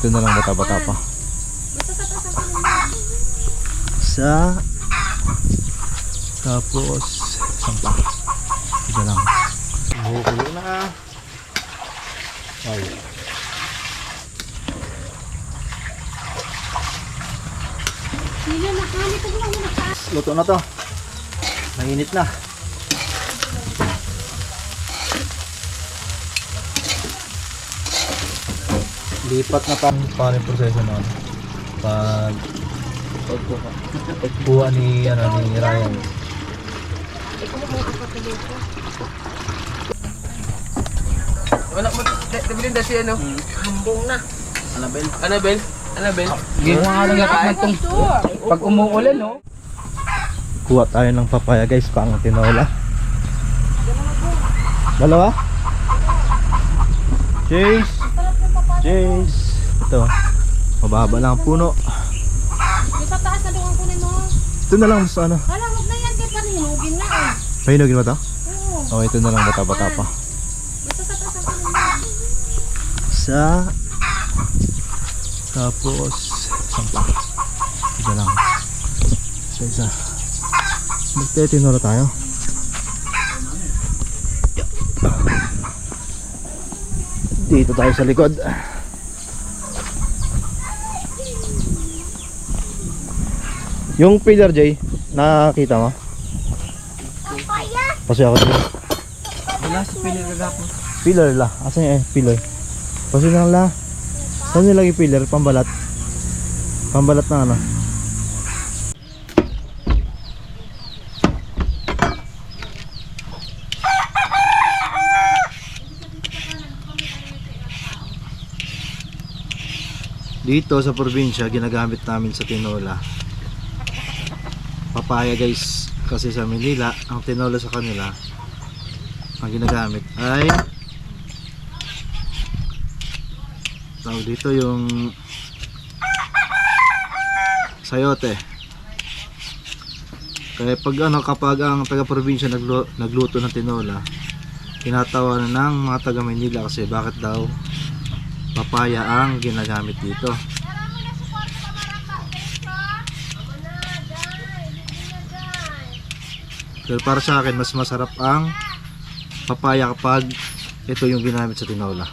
ito na lang bata-bata pa. Sa tapos sampa. Ito lang. Bukulo na. Ay. Luto na to. Mainit na. Lipat na tayo. Paano yung proseso nun? Pagkuha ni Ryan. Anak mo, debilin na si ano? Hambong na. Annabel. Ginawa nga lang itong pag umuulan, no? Kuha tayo ng papaya guys, pang tinola. Dalawa? Cheers! Cheers! Ito, mababa lang ang puno. Sa taas na doon ang kunin mo. Ito na lang sa ano. Hala, huwag na yan. Kaya paninugin na eh. Pahinugin mo to? Oo. Okay, ito na lang bata-bata pa. Basta sa taas ang kunin mo. Sa tapos sampa. Ito lang. Isa. Magte-tinola tayo. Dito tayo sa likod. Yung pillar Jay, nakakita mo? Pasi ako dito. Wala sa piling kagapon. Pillar la. Asan yung pillar? Pasi lang la. Saan nilagay pillar? Pambalat. Pambalat na ano? Dito sa probinsya ginagamit namin sa tinola papaya guys, kasi sa Manila ang tinola sa kanila ang ginagamit ay tawag dito yung sayote. Kaya pag kapag ang taga probinsya nagluto ng tinola, tinatawanan ng mga taga Manila kasi bakit daw papaya ang ginagamit dito. Pero para sa akin mas masarap ang papaya kapag ito yung ginamit sa tinola.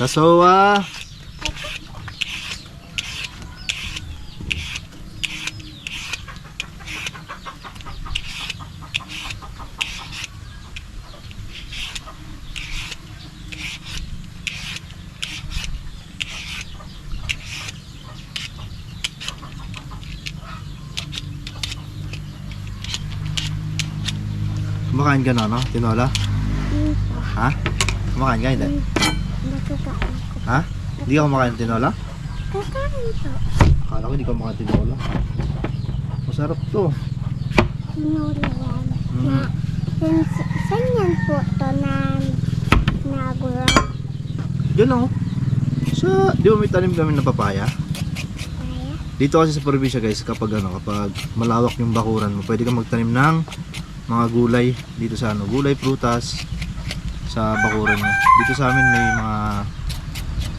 Kasowa. Kumakain ka na, no? Tinola? Ha? Kumakain ka, hindi? Ha? Hindi ka kumakain ng tinola? Kakain po. Akala ko hindi ka kumakain ng tinola. Masarap to. Tinola yan. Saan yan po ito na nagura? Diyan lang oh. Di ba may tanim kami ng papaya? Dito kasi sa probinsya guys, kapag kapag malawak yung bakuran mo, pwede kang magtanim ng mga gulay dito sa gulay, prutas sa bakuran mo. Dito sa amin may mga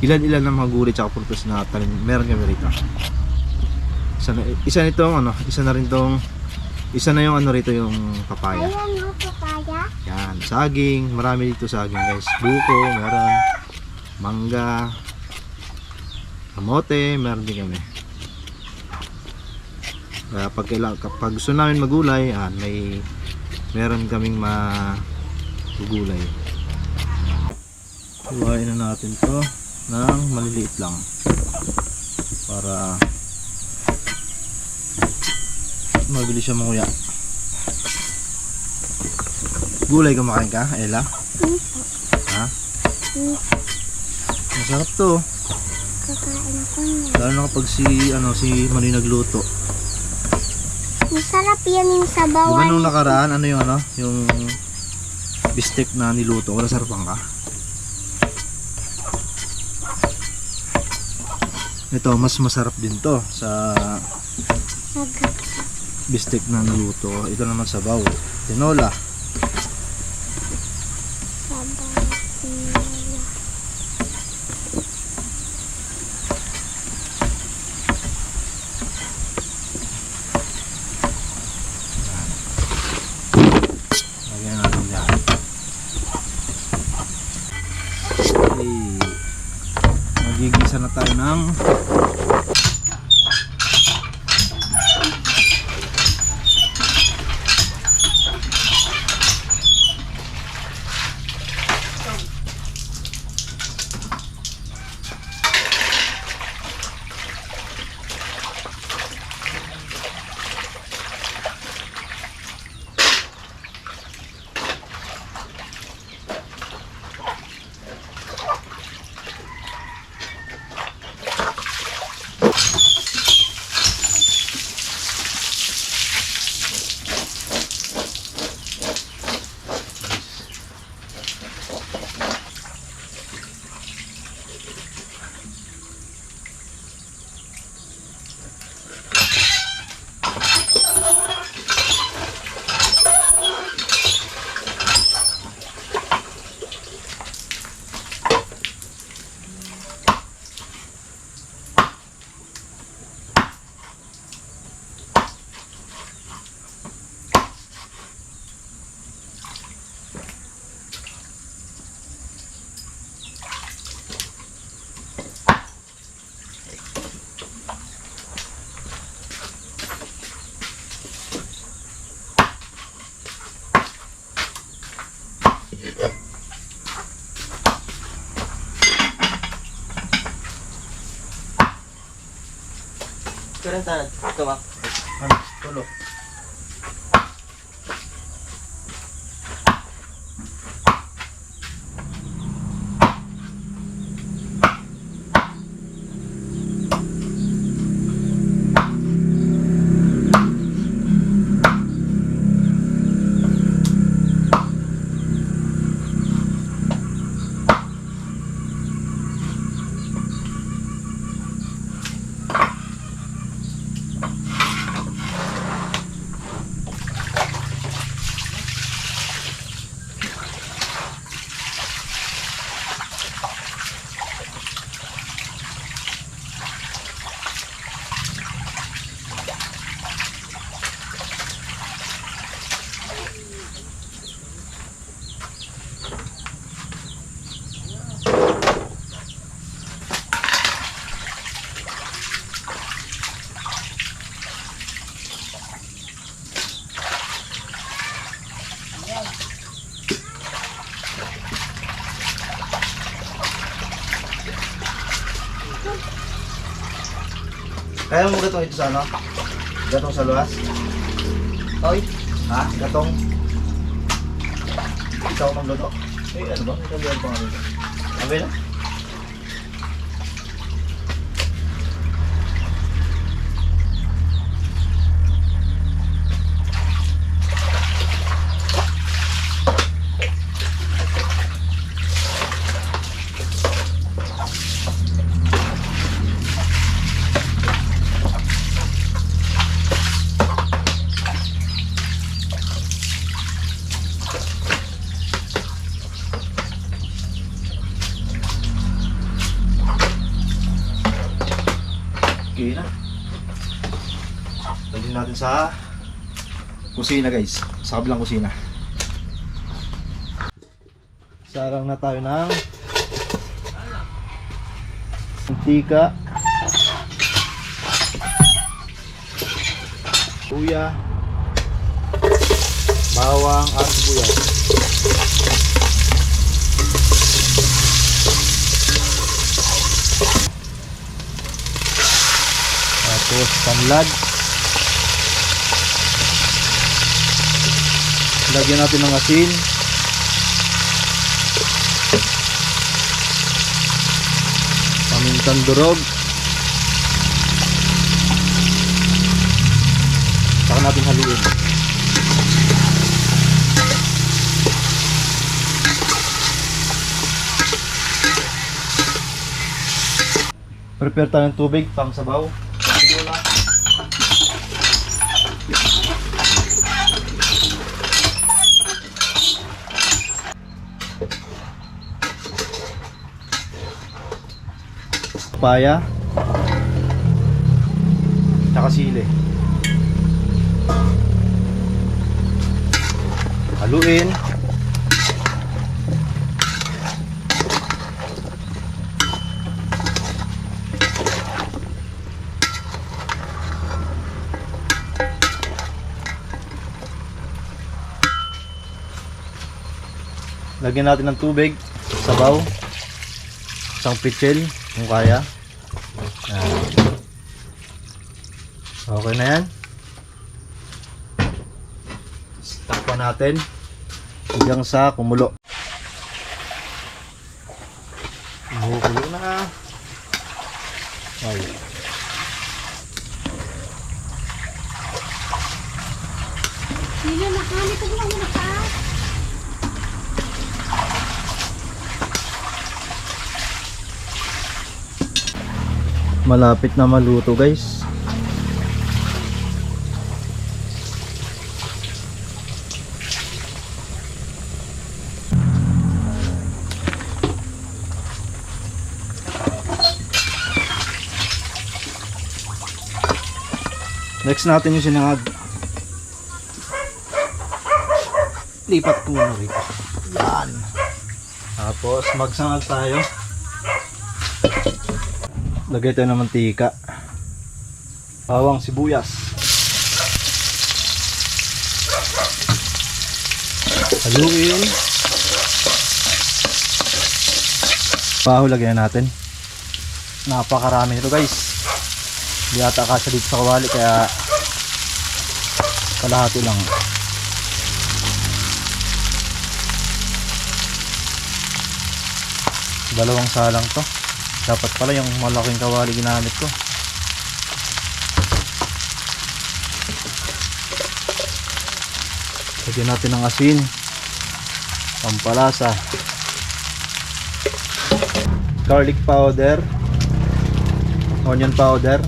ilan-ilan ng mga gulay at prutas na tanim. Meron kami rito. Isa na yung rito yung papaya. Ayan o, papaya. Yan, saging, marami dito saging guys. Buko, meron. Mangga, kamote, meron din kami. Kaya kapag gusto namin magulay, meron kaming magulay. Buhayin na natin to ng maliliit lang para mabilis siya manguya. Gulay kumakain ka, Ella? Ha? Masarap to. Kakain ako niya. Lalo na kapag si Manoy nagluto. Masarap yan yung Di ba sabawan. nung nakaraan, yung bistek na niluto, wala sarapan ka? Ito, mas masarap din to sa Sagap. bistek na niluto. Ito naman sabaw. Tinola. Sabaw. Tinola. Lagyan natin dyan. Okay. Magigisa na tayo ng Karen tanad. Ito ba? tulo. Kaya mo gatong ito sa ano? Gatong sa luwas? Oy. Ha? Gatong? Ikaw magluto? Eh, ano ba? Ikaw liyan pa nga nito. Sabi na? Okay na. Lagyan natin sa kusina guys. Sa kabilang kusina. Sarang na tayo ng mantika, luya, bawang at sibuyas. Tapos tanlad. Lagyan natin ng asin. Pamintang durog. Saka natin haluin. Prepare tayo ng tubig pang sabaw. Papaya. Tsaka sili. Haluin. Lagyan natin ng tubig, sabaw, isang pitsil kung kaya. Ayan. Okay na yan. Takpan natin hanggang sa kumulo. Kumulo na. Ay. Sila nakali ko lang muna ka. Malapit na maluto, guys. Next natin yung sinangag. Lipat ko muna rito. Yan. Tapos magsangag tayo. Lagay tayo ng mantika. Bawang sibuyas. Haluin. Paho lagyan natin. Napakarami nito, guys. Hindi ata kasya dito sa kawali kaya kalahati lang. Dalawang salang to. Dapat pala yung malaking kawali ginamit ko. Lagyan natin ng asin, pampalasa, garlic powder, onion powder,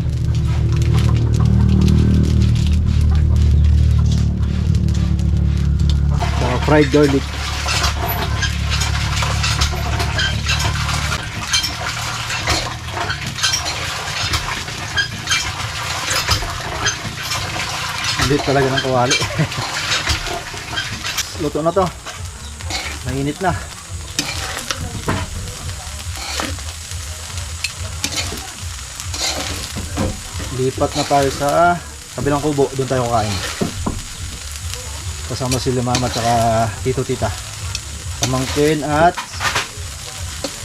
saka fried garlic. Liit talaga ng kawali. Luto na to. Mainit na. Lipat na tayo sa kabilang kubo. Doon tayo kakain. Kasama sila mama at saka tito tita. Pamangkin at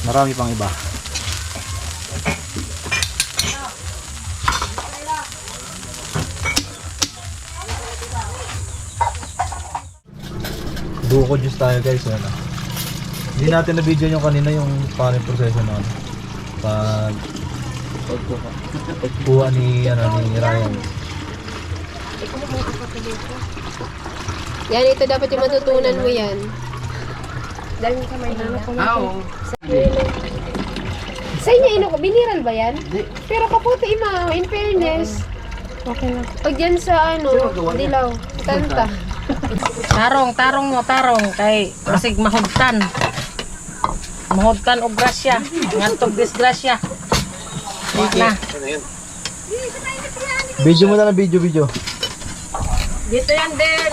marami pang iba. Buko juice tayo, guys. Ano? Hindi natin na-video yung kanina yung paano yung proseso na pagkuha ni Ryan. Yan, ito dapat yung matutunan mo yan. Dahil sa Maynila. Oo. Sa inyo, biniral ba yan? Pero kaputi, ima, in fairness. Okay na. Pag yan sa dilaw, tanta. Tarong kay masig mahudtan. Mahudtan og grasya, ngadtog disgrasya. Na. Video mo na lang, video. Dito yan din.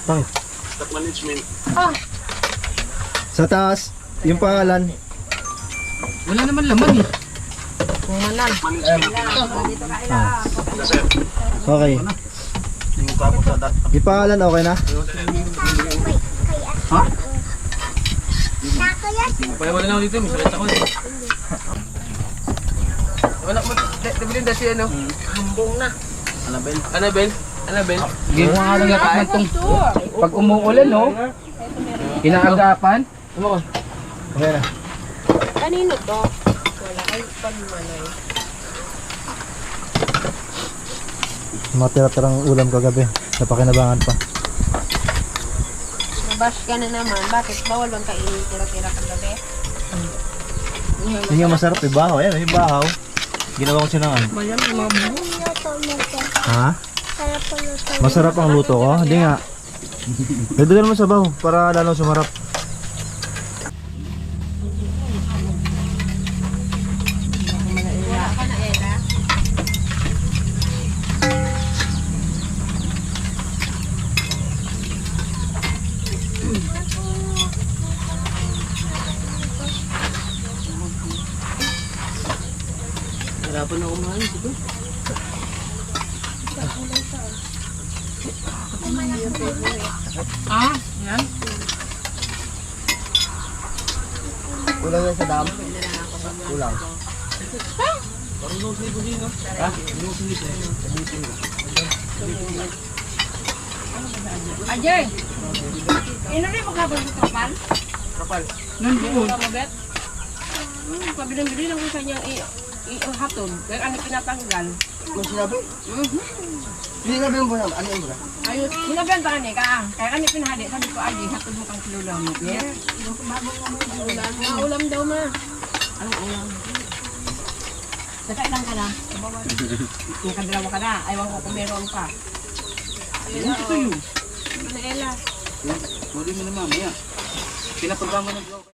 Bakit? Sa taas, yung pangalan. Wala naman laman eh. Kung manan. Okay. Yung pangalan okay na? Ha? Pala wala na ako dito, may sakit ako. Anak mo, Belinda si ano? Hambong na. Annabel? Hindi mo nga lang yakap ng pag umuulan, no? Inaagapan. Ano ko? Okay na. Kanino to? Wala kayo pagmanoy. Mga tira-tirang ulam kagabi. Napakinabangan pa. Nabash ka na naman. Bakit? Bawal bang kainin tira-tira kagabi? Hindi nga masarap yung bahaw. Ayan, yung bahaw. Ginawa ko sinangan. Ha? Masarap ang luto ko? Hindi nga. Dagdagan mo sabaw para lalong sumarap. Hirapan na kumain dito. Ah, yan. Kulang yan sa dam. Kulang. Ajay. Ino rin magkabal sa kapal? Kapal. Nandun. Kababet? Pabiling-bili lang ko sa kanyang i-hatod. Kaya ano pinatanggal? Kung sinabi? Hindi na mo na. Ano yung ba? Ayun, sinabenta ka niya ka. Kaya ano pinahali? Sabi ko, Ajay, hatod mo kang kilulaw mo. Yes. Ulam daw ma. Anong ulam? Sakailan ka na? Nakadalawa ka na. Ayaw ko kung meron ka. Ela. Huli mo na mamaya. Pinapagbama ng vlog.